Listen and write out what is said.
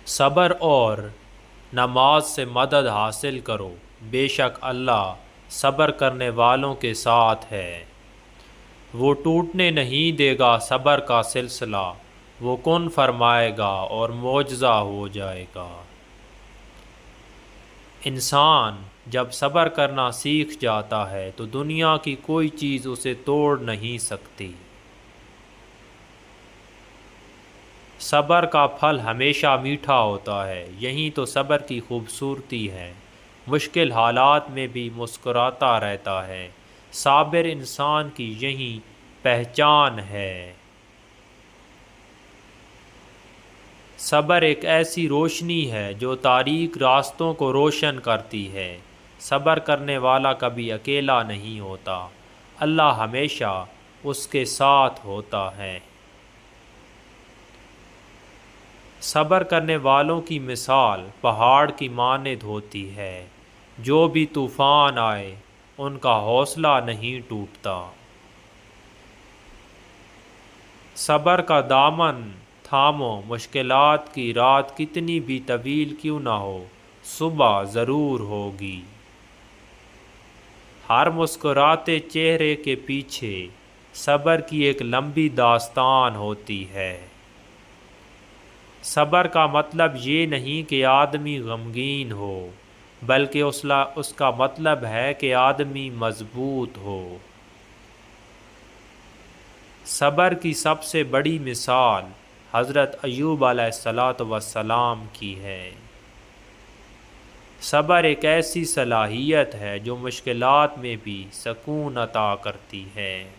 صبر اور نماز سے مدد حاصل کرو، بے شک اللہ صبر کرنے والوں کے ساتھ ہے۔ وہ ٹوٹنے نہیں دے گا صبر کا سلسلہ، وہ کن فرمائے گا اور معجزہ ہو جائے گا۔ انسان جب صبر کرنا سیکھ جاتا ہے تو دنیا کی کوئی چیز اسے توڑ نہیں سکتی۔ صبر کا پھل ہمیشہ میٹھا ہوتا ہے، یہی تو صبر کی خوبصورتی ہے۔ مشکل حالات میں بھی مسکراتا رہتا ہے، صابر انسان کی یہی پہچان ہے۔ صبر ایک ایسی روشنی ہے جو تاریک راستوں کو روشن کرتی ہے۔ صبر کرنے والا کبھی اکیلا نہیں ہوتا، اللہ ہمیشہ اس کے ساتھ ہوتا ہے۔ صبر کرنے والوں کی مثال پہاڑ کی مانند ہوتی ہے، جو بھی طوفان آئے ان کا حوصلہ نہیں ٹوٹتا۔ صبر کا دامن تھامو، مشکلات کی رات کتنی بھی طویل کیوں نہ ہو، صبح ضرور ہوگی۔ ہر مسکراتے چہرے کے پیچھے صبر کی ایک لمبی داستان ہوتی ہے۔ صبر کا مطلب یہ نہیں کہ آدمی غمگین ہو، بلکہ اس کا مطلب ہے کہ آدمی مضبوط ہو۔ صبر کی سب سے بڑی مثال حضرت ایوب علیہ السلام کی ہے۔ صبر ایک ایسی صلاحیت ہے جو مشکلات میں بھی سکون عطا کرتی ہے۔